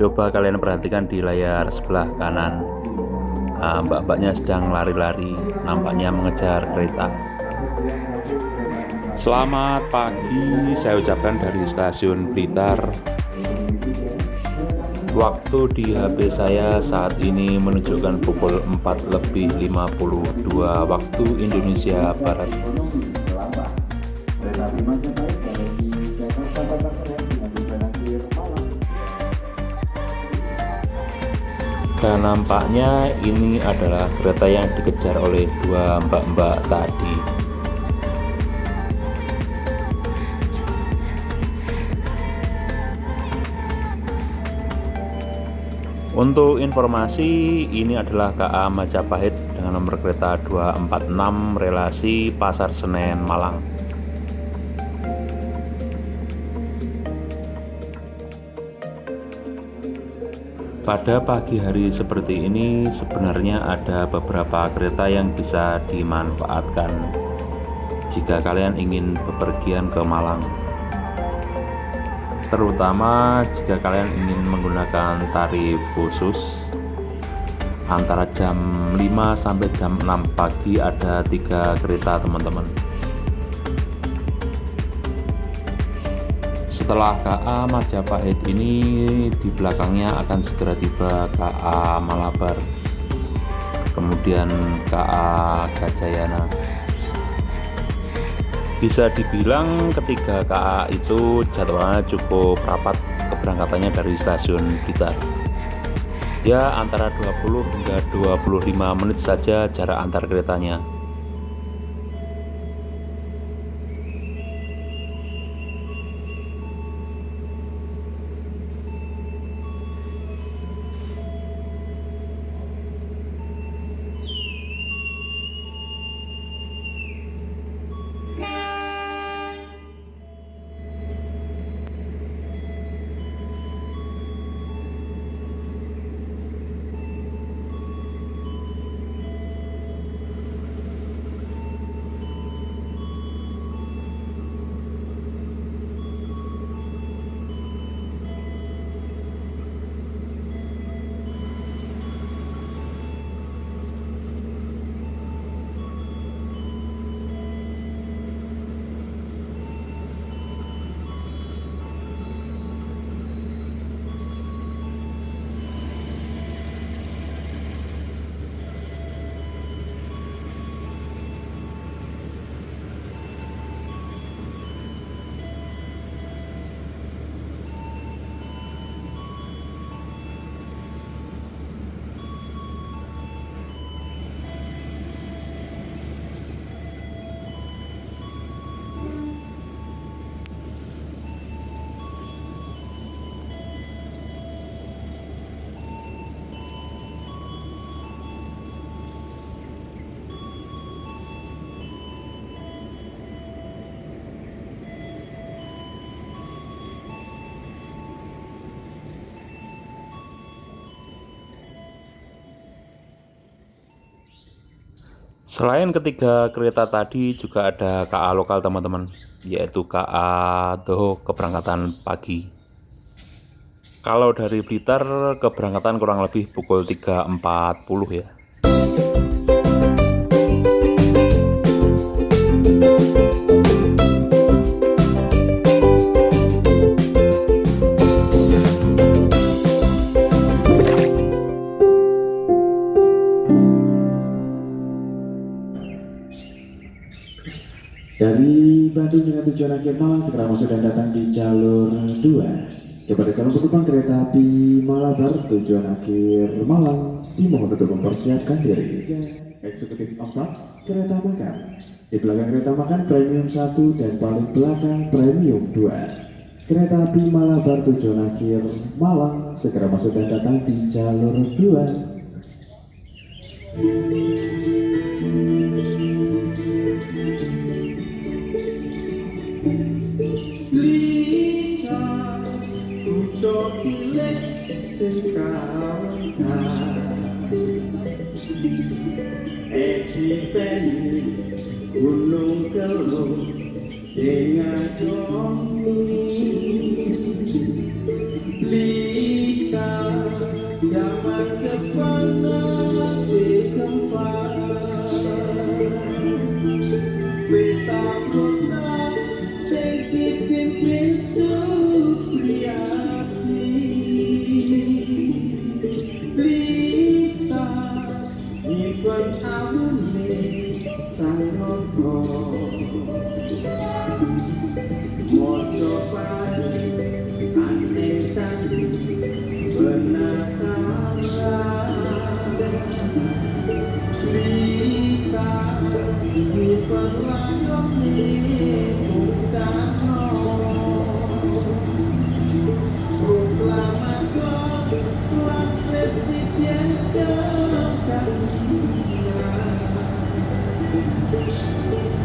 Coba kalian perhatikan di layar sebelah kanan. Mbak-mbaknya sedang lari-lari, nampaknya mengejar kereta. Selamat pagi, saya ucapkan dari stasiun Blitar. Waktu di HP saya saat ini menunjukkan pukul 4:52 waktu Indonesia Barat. Dan nampaknya ini adalah kereta yang dikejar oleh dua mbak-mbak tadi. Untuk informasi, ini adalah KA Majapahit dengan nomor kereta 246 relasi Pasar Senen Malang. Pada pagi hari seperti ini sebenarnya ada beberapa kereta yang bisa dimanfaatkan jika kalian ingin bepergian ke Malang. Terutama jika kalian ingin menggunakan tarif khusus antara jam 5 sampai jam 6 pagi ada 3 kereta teman-teman. Setelah KA Majapahit ini di belakangnya akan segera tiba KA Malabar, kemudian KA Gajayana. Bisa dibilang ketiga KA itu jadwalnya cukup rapat keberangkatannya dari stasiun Blitar. Ya antara 20 hingga 25 menit saja jarak antar keretanya. Selain ketiga kereta tadi juga ada KA lokal teman-teman, yaitu KA Doho keberangkatan pagi. Kalau dari Blitar keberangkatan kurang lebih pukul 3.40 ya. Dari Bandung dengan tujuan akhir Malang segera masuk dan datang di jalur 2. Kepada calon penumpang kereta api Malabar tujuan akhir Malang dimohon untuk mempersiapkan diri. Eksekutif 4 kereta makan. Di belakang kereta makan premium 1 dan paling belakang premium 2. Kereta api Malabar tujuan akhir Malang segera masuk dan datang di jalur 2. Gunung Kelung sing adomi lika berita di perlahan Bung-Karno proklamator telah presiden dan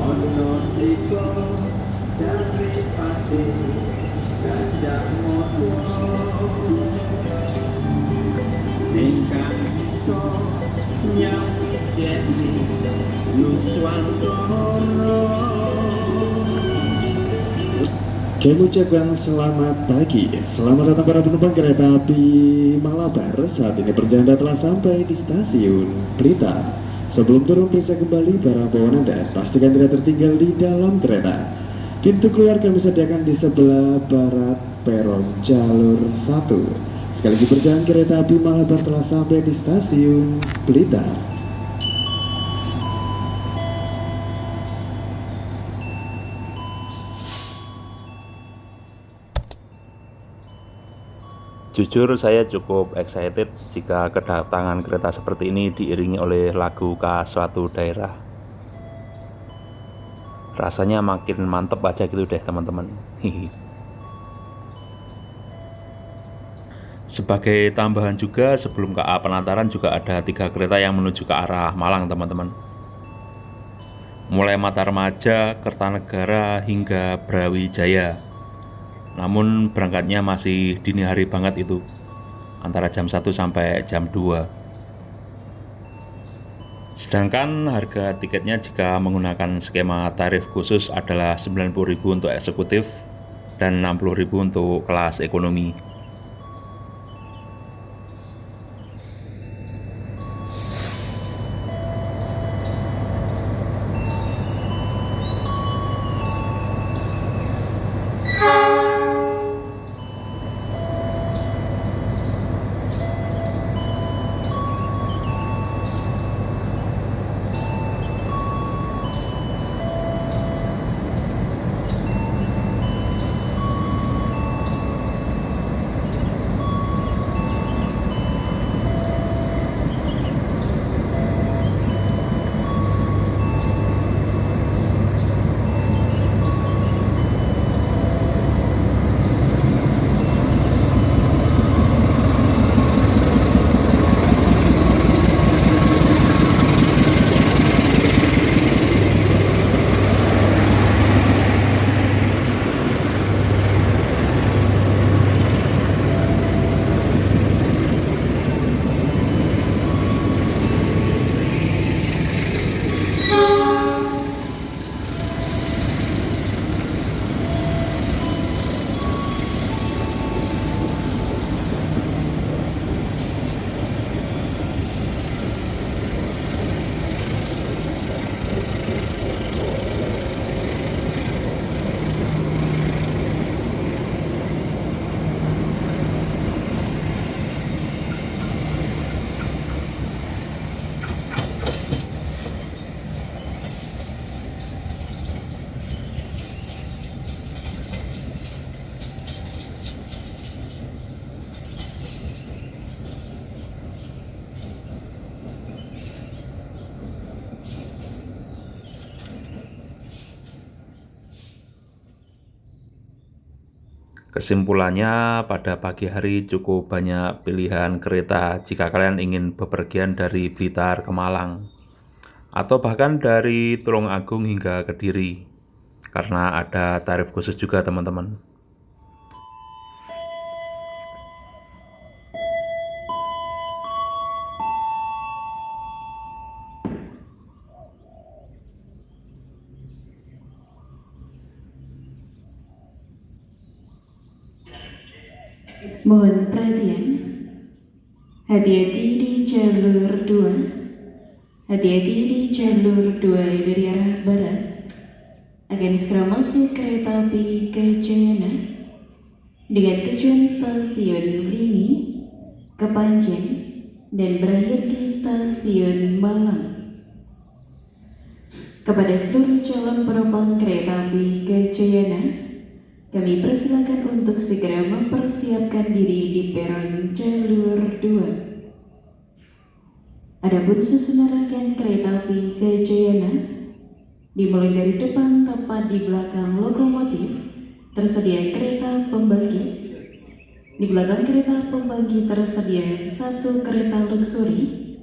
ono tiko jari pati gajah motor ingkang iso nyawi jeni Nuswantoro. Kami ucapkan selamat pagi, selamat datang para penumpang kereta api Malabar. Saat ini perjalanan telah sampai di stasiun Blitar. Sebelum turun periksa kembali barang bawaan Anda, pastikan tidak tertinggal di dalam kereta. Pintu keluar kami sediakan di sebelah barat peron jalur 1. Sekali lagi perjalanan kereta api Malabar telah sampai di stasiun Blitar. Jujur saya cukup excited jika kedatangan kereta seperti ini diiringi oleh lagu khas suatu daerah. Rasanya makin mantep aja gitu deh teman-teman. Sebagai tambahan juga, sebelum KA Penataran juga ada 3 kereta yang menuju ke arah Malang teman-teman. Mulai Matarmaja, Kertanegara hingga Brawijaya. Namun berangkatnya masih dini hari banget itu, antara jam 1 sampai jam 2. Sedangkan harga tiketnya jika menggunakan skema tarif khusus adalah 90.000 untuk eksekutif dan 60.000 untuk kelas ekonomi. Kesimpulannya, pada pagi hari cukup banyak pilihan kereta jika kalian ingin bepergian dari Blitar ke Malang, atau bahkan dari Tulungagung hingga Kediri, karena ada tarif khusus juga teman-teman. Mohon perhatian, hati-hati di jalur 2, hati-hati di jalur 2 dari arah barat, akan segera masuk kereta api Kajayana dengan tujuan stasiun Blingi, Kepanjen, dan berakhir di stasiun Malang. Kepada seluruh calon penumpang kereta api Kajayana, kami persilakan untuk segera mempersiapkan diri di peron jalur 2. Adapun susunan rangkaian kereta api ke Jayana dimulai dari depan tepat di belakang lokomotif tersedia kereta pembagi. Di belakang kereta pembagi tersedia satu kereta luxury,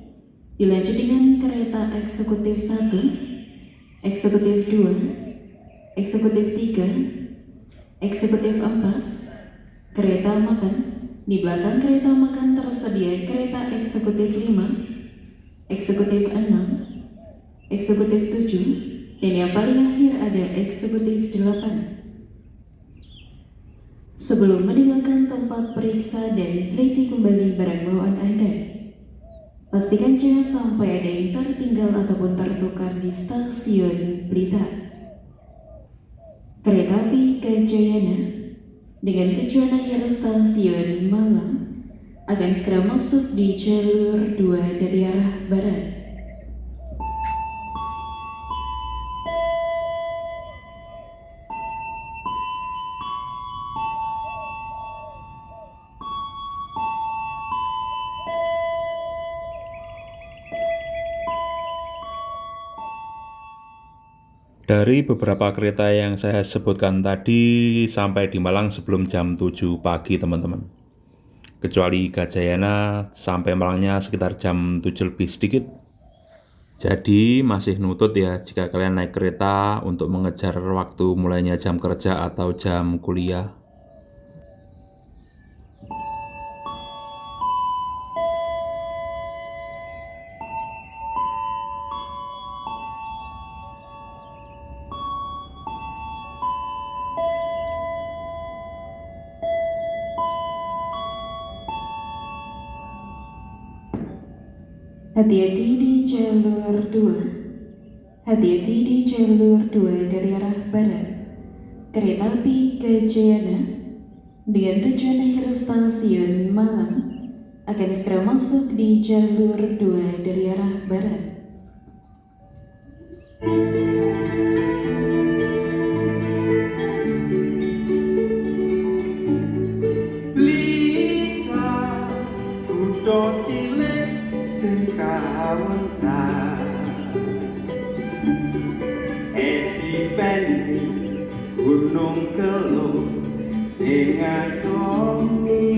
dilanjut dengan kereta eksekutif 1, eksekutif 2, eksekutif 3, eksekutif 4, kereta makan. Di belakang kereta makan tersedia kereta eksekutif 5, eksekutif 6, eksekutif 7, dan yang paling akhir ada eksekutif 8. Sebelum meninggalkan tempat periksa dan teliti kembali barang bawaan Anda, pastikan jangan sampai ada yang tertinggal ataupun tertukar di stasiun Blitar. Kereta api ke Jayana dengan tujuan akhir stasiun Malang akan segera masuk di jalur 2 dari arah barat. Dari beberapa kereta yang saya sebutkan tadi sampai di Malang sebelum jam 7 pagi teman-teman. Kecuali Gajayana sampai Malangnya sekitar jam 7 lebih sedikit. Jadi masih nutut ya jika kalian naik kereta untuk mengejar waktu mulainya jam kerja atau jam kuliah. Hati-hati di jalur 2. Hati-hati di jalur 2 dari arah barat. Kereta api ke Jayana dengan tujuan akhir stasiun Malang akan segera masuk di jalur 2 dari arah barat. Blitar, kutha cilik sing kawentar. Dipeni Gunung Kelung sing ngayomi.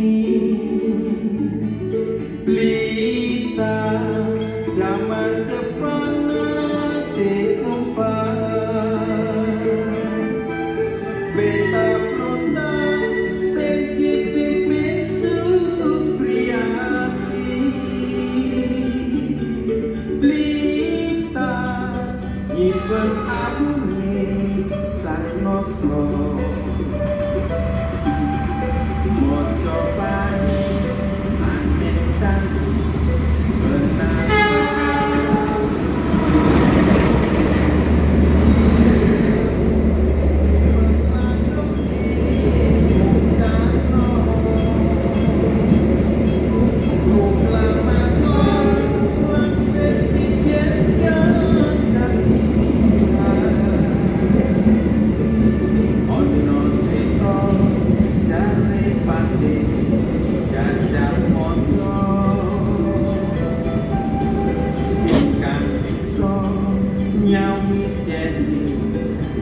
Blitar, jaman Jepang nate kempar. Beta Brota sing dipimpin Supriyati. Blitar, nyimpen abune Sarnoto. Mojo bani manit candu benar.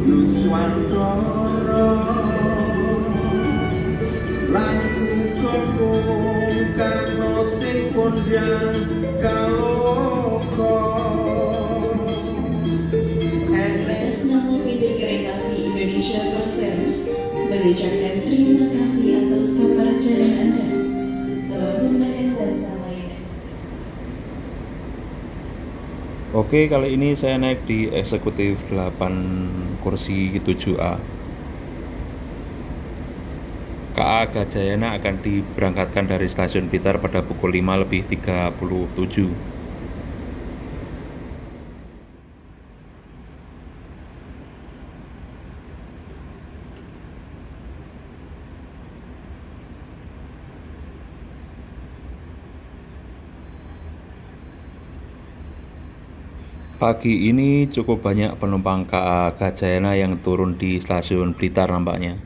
Nuswantara lan uga Bung Karno sing kondhang kaloka. Atas nama PT Kereta Api Indonesia Persero mengucapkan terima kasih atas kepercayaan Anda telah menggunakan jasa layanan. Oke, kali ini saya naik di eksekutif 8 kursi 7A. KA Gajayana akan diberangkatkan dari stasiun Blitar pada pukul 5:37. Pagi ini cukup banyak penumpang KA Gajayana yang turun di stasiun Blitar nampaknya.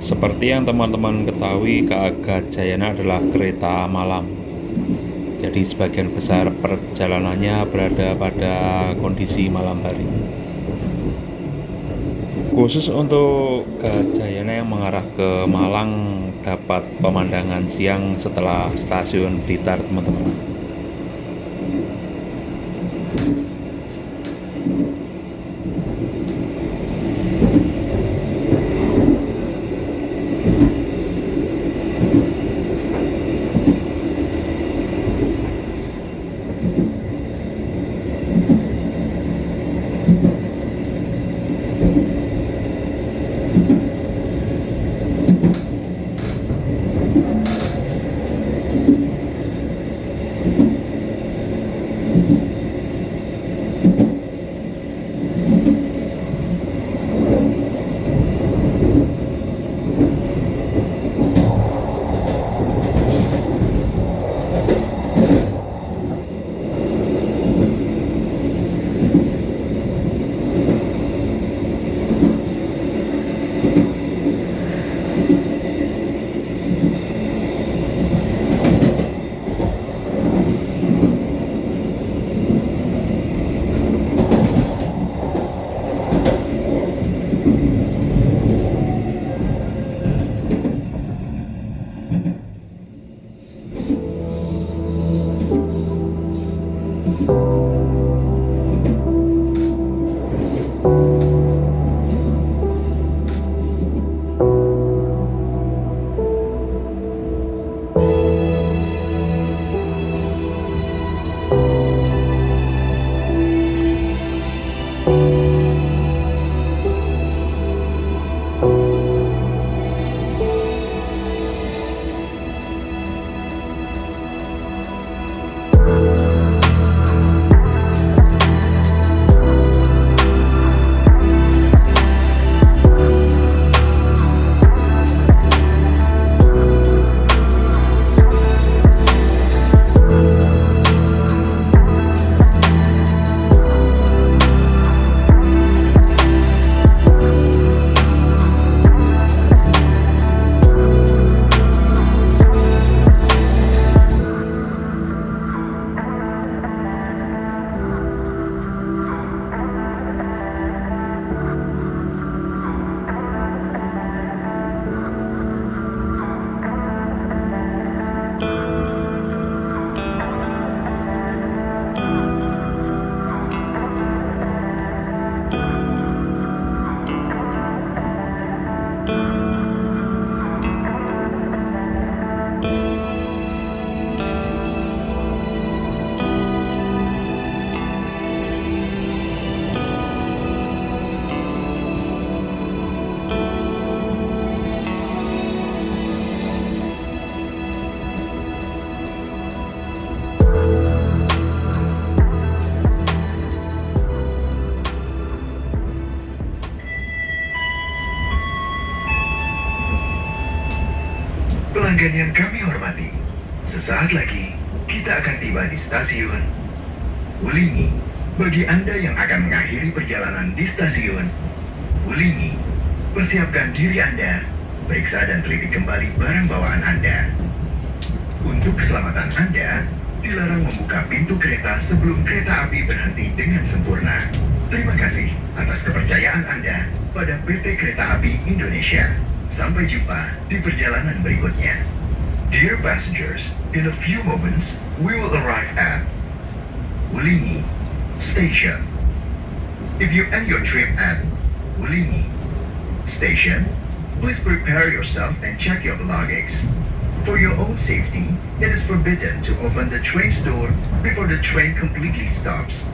Seperti yang teman-teman ketahui, KA Gajayana adalah kereta malam. Jadi sebagian besar perjalanannya berada pada kondisi malam hari. Khusus untuk Gajayana yang mengarah ke Malang dapat pemandangan siang setelah stasiun Blitar, teman-teman. Pelanggan yang kami hormati, sesaat lagi kita akan tiba di stasiun Wulingi. Bagi Anda yang akan mengakhiri perjalanan di stasiun Wulingi, persiapkan diri Anda, periksa dan teliti kembali barang bawaan Anda. Untuk keselamatan Anda, dilarang membuka pintu kereta sebelum kereta api berhenti dengan sempurna. Terima kasih atas kepercayaan Anda pada PT Kereta Api Indonesia. Sampai jumpa di perjalanan berikutnya. Dear passengers, in a few moments, we will arrive at Wulingi Station. If you end your trip at Wulingi Station, please prepare yourself and check your belongings. For your own safety, it is forbidden to open the train's door before the train completely stops.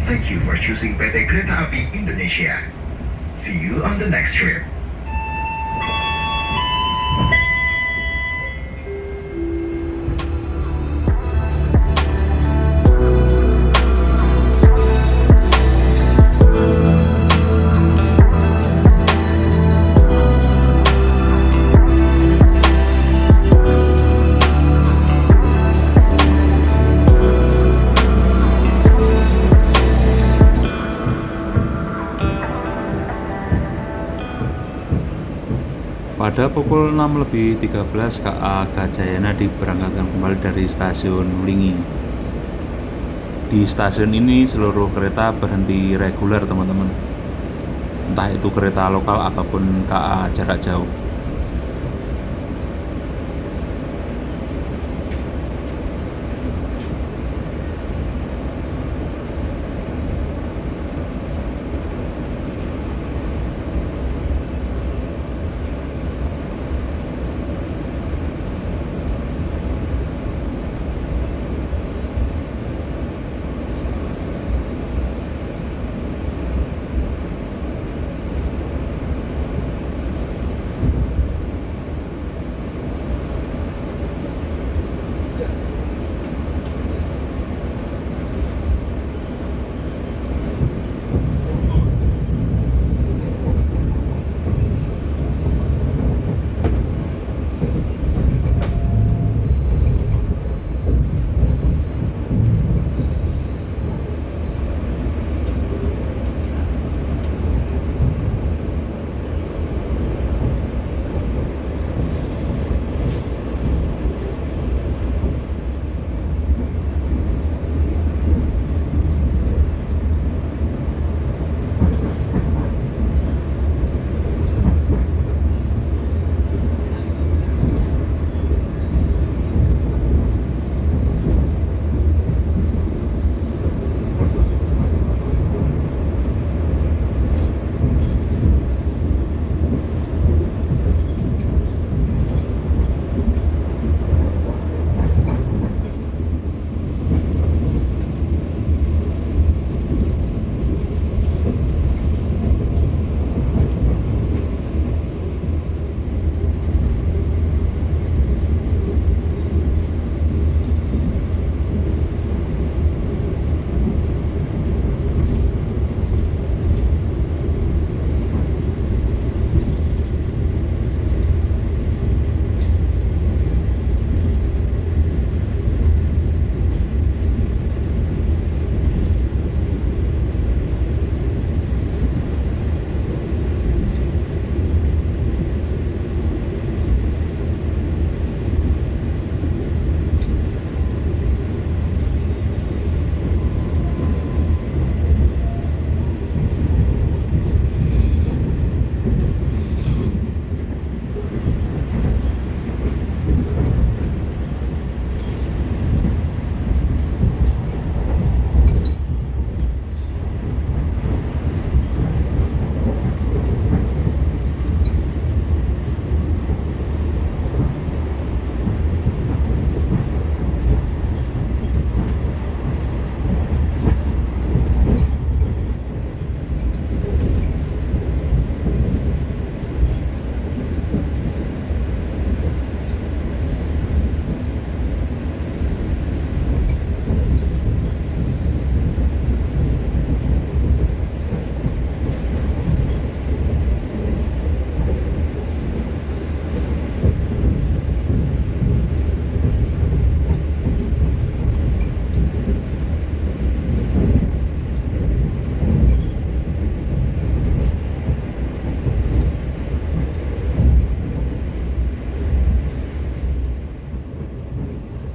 Thank you for choosing PT Kereta Api Indonesia. See you on the next trip. Pada pukul 6.13 KA Gajayana diberangkatkan kembali dari stasiun Wlingi. Di stasiun ini seluruh kereta berhenti reguler teman-teman, entah itu kereta lokal ataupun KA jarak jauh.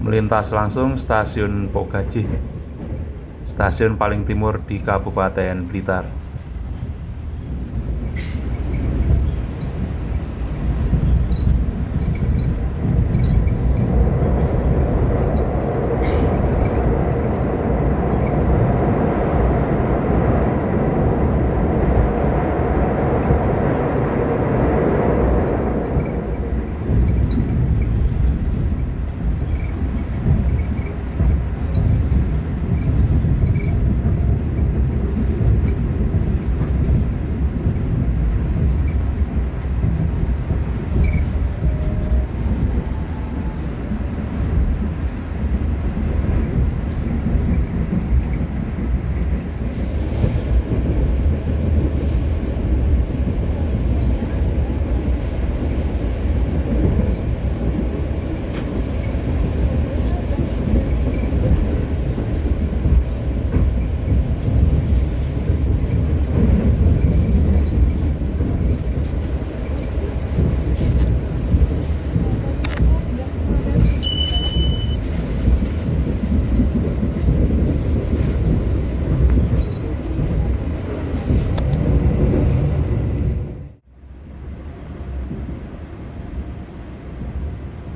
Melintas langsung stasiun Pogajih, stasiun paling timur di Kabupaten Blitar.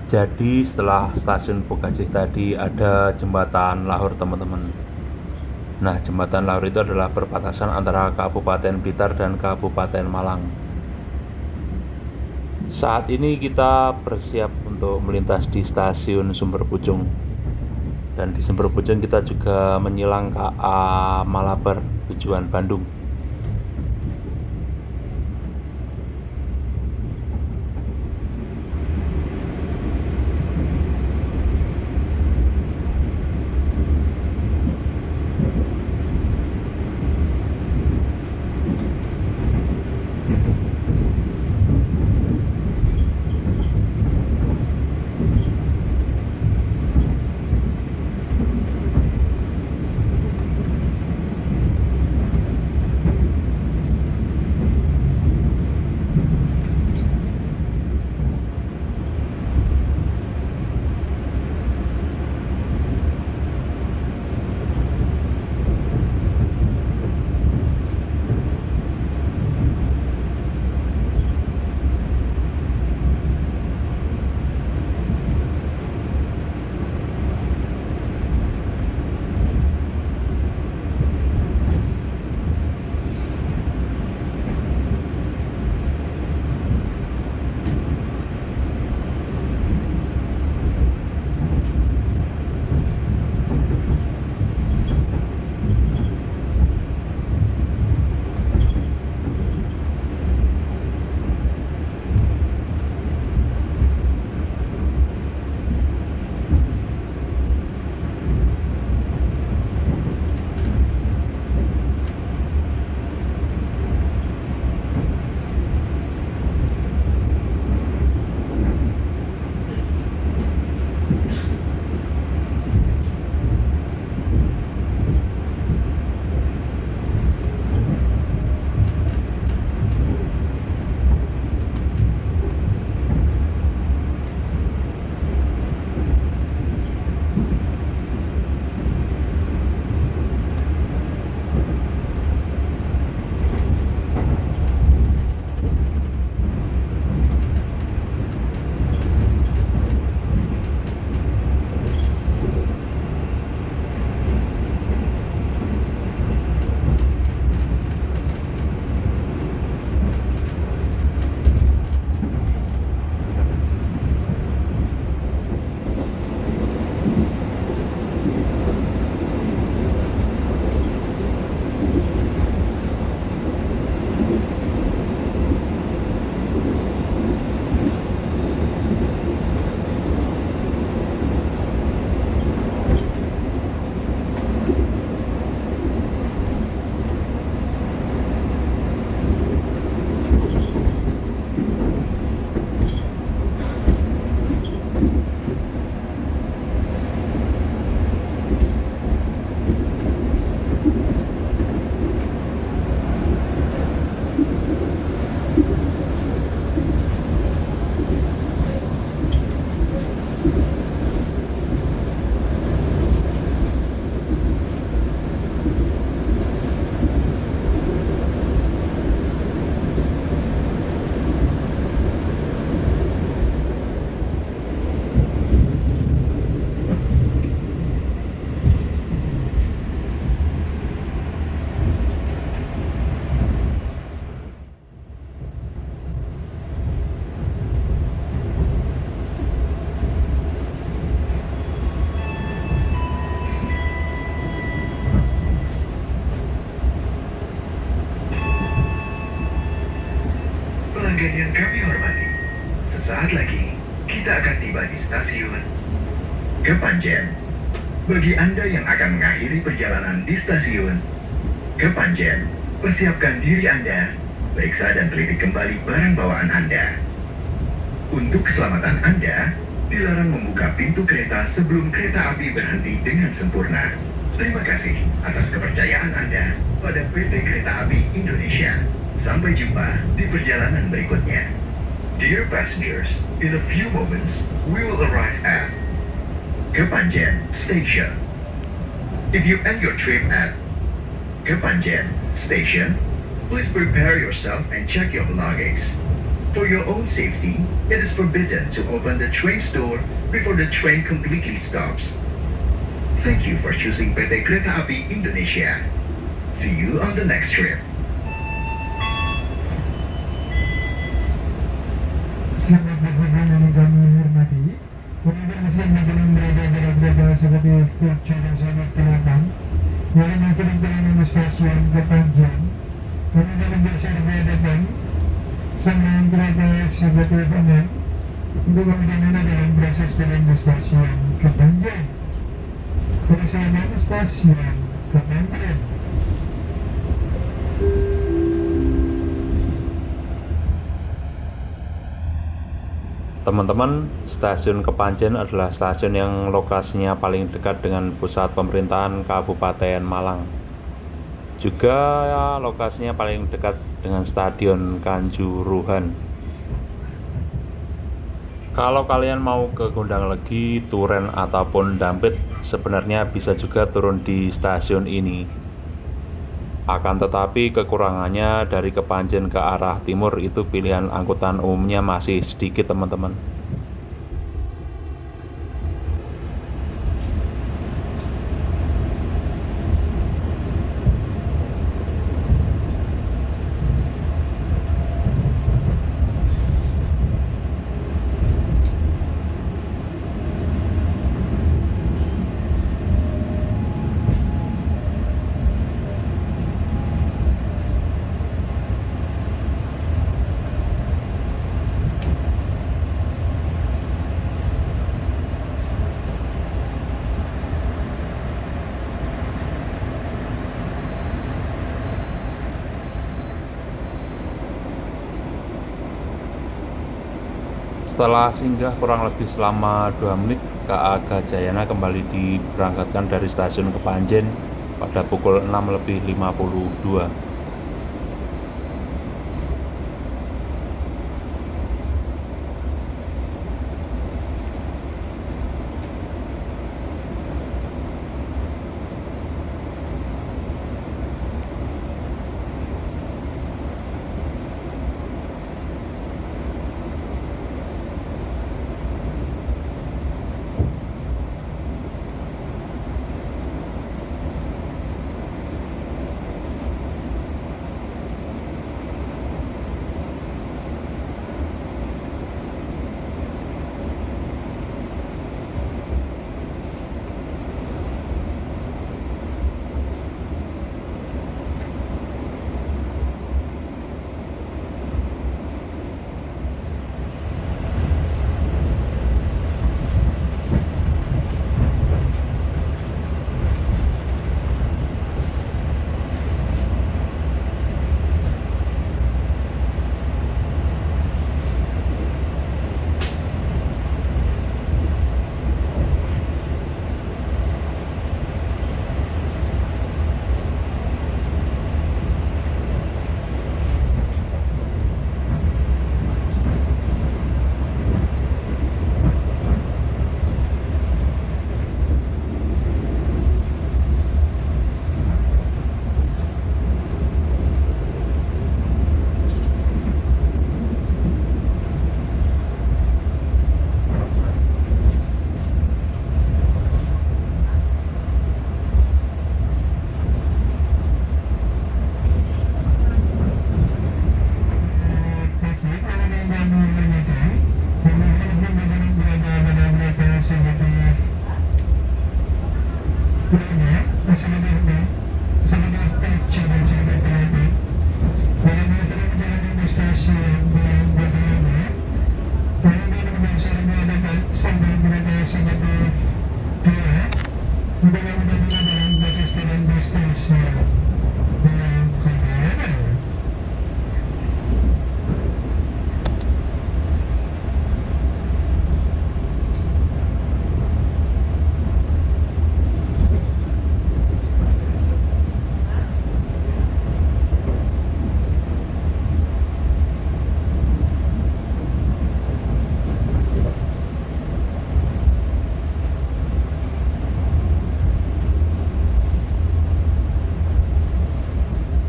Jadi setelah stasiun Pogajih tadi ada jembatan Lahur teman-teman. Nah, jembatan Lahur itu adalah perbatasan antara Kabupaten Blitar dan Kabupaten Malang. Saat ini kita bersiap untuk melintas di stasiun Sumber Pucung. Dan di Sumber Pucung kita juga menyilang KA Malabar tujuan Bandung. Pelanggan yang kami hormati, sesaat lagi kita akan tiba di stasiun Kepanjen. Bagi Anda yang akan mengakhiri perjalanan di stasiun Kepanjen, persiapkan diri Anda, periksa dan teliti kembali barang bawaan Anda. Untuk keselamatan Anda, dilarang membuka pintu kereta sebelum kereta api berhenti dengan sempurna. Terima kasih atas kepercayaan Anda pada PT Kereta Api Indonesia. Sampai jumpa di perjalanan berikutnya. Dear passengers, in a few moments, we will arrive at Kepanjen Station. If you end your trip at Kepanjen Station, please prepare yourself and check your belongings. For your own safety, it is forbidden to open the train's door before the train completely stops. Thank you for choosing PT Kereta Api Indonesia. See you on the next trip. Selamat berjalan yang kami hormati. Kemudian mesin yang berada seperti Future dan Sahabat Kelabang yang akan berjalan stasiun Kepanjen. Kemudian berserah sama kereta eksekutif umum untuk kemudian dalam proses dalam stasiun Kepanjen. Persiapan stasiun Kepanjen. Teman-teman, stasiun Kepanjen adalah stasiun yang lokasinya paling dekat dengan pusat pemerintahan Kabupaten Malang. Juga lokasinya paling dekat dengan Stadion Kanjuruhan. Kalau kalian mau ke Gondang Legi, Turen ataupun Dampit, sebenarnya bisa juga turun di stasiun ini. Akan tetapi kekurangannya dari Kepanjen ke arah timur itu pilihan angkutan umumnya masih sedikit, teman-teman. Setelah singgah kurang lebih selama 2 menit, KA Gajayana kembali diberangkatkan dari stasiun Kepanjen pada pukul 6:52.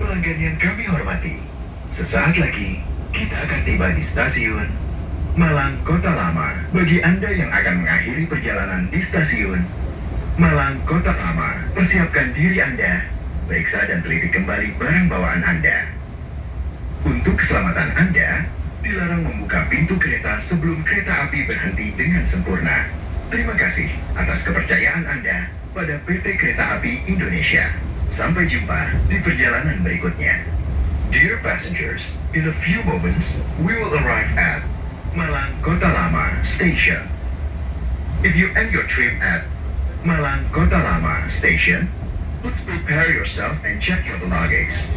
Pelanggan yang kami hormati, sesaat lagi kita akan tiba di stasiun Malang Kota Lama. Bagi Anda yang akan mengakhiri perjalanan di stasiun Malang Kota Lama, persiapkan diri Anda, periksa dan teliti kembali barang bawaan Anda. Untuk keselamatan Anda, dilarang membuka pintu kereta sebelum kereta api berhenti dengan sempurna. Terima kasih atas kepercayaan Anda pada PT Kereta Api Indonesia. Sampai jumpa di perjalanan berikutnya. Dear passengers, in a few moments, we will arrive at Malang Kota Lama Station. If you end your trip at Malang Kota Lama Station, please prepare yourself and check your belongings.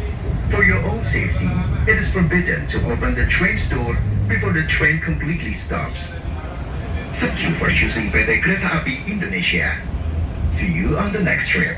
For your own safety, it is forbidden to open the train's door before the train completely stops. Thank you for choosing PT Kereta Api Indonesia. See you on the next trip.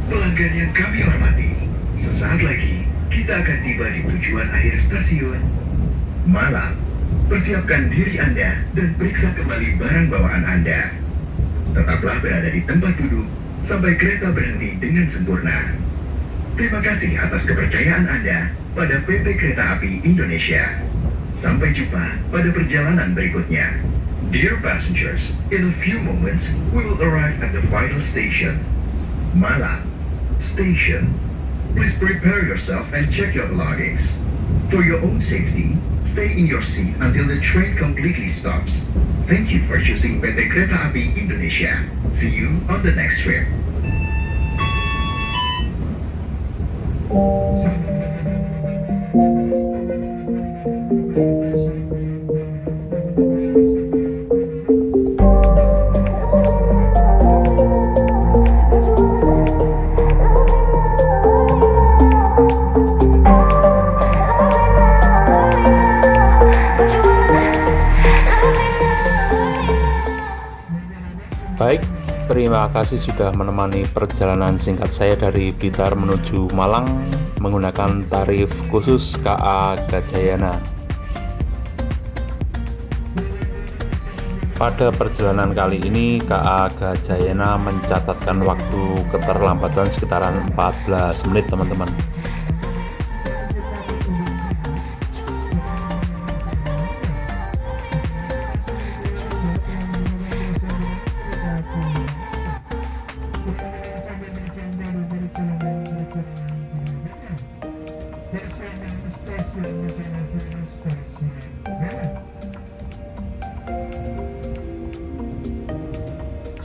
Pelanggan yang kami hormati, sesaat lagi kita akan tiba di tujuan akhir stasiun Malang. Persiapkan diri Anda dan periksa kembali barang bawaan Anda. Tetaplah berada di tempat duduk sampai kereta berhenti dengan sempurna. Terima kasih atas kepercayaan Anda pada PT Kereta Api Indonesia. Sampai jumpa pada perjalanan berikutnya. Dear passengers, in a few moments we will arrive at the final station, Malang Station. Please prepare yourself and check your belongings. For your own safety, stay in your seat until the train completely stops. Thank you for choosing PT Kereta Api Indonesia. See you on the next trip. Baik, terima kasih sudah menemani perjalanan singkat saya dari Blitar menuju Malang menggunakan tarif khusus KA Gajayana. Pada perjalanan kali ini, KA Gajayana mencatatkan waktu keterlambatan sekitaran 14 menit, teman-teman.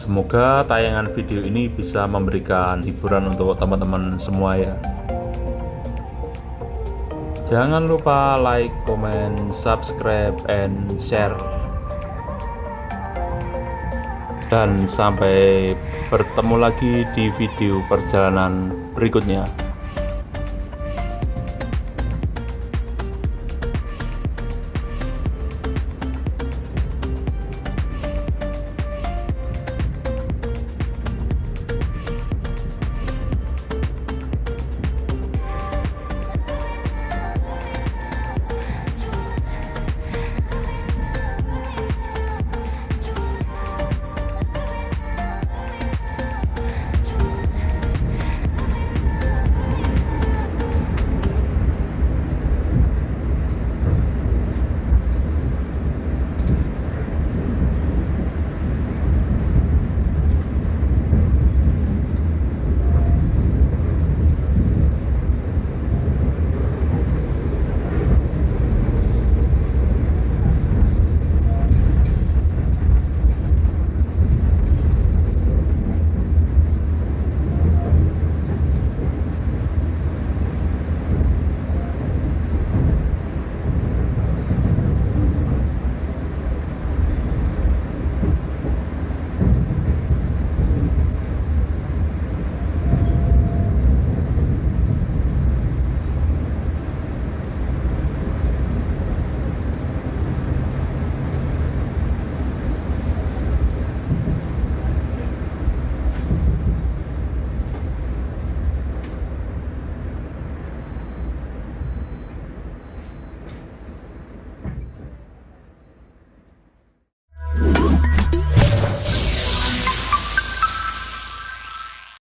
Semoga tayangan video ini bisa memberikan hiburan untuk teman-teman semua ya. Jangan lupa like, comment, subscribe, and share. Dan sampai bertemu lagi di video perjalanan berikutnya.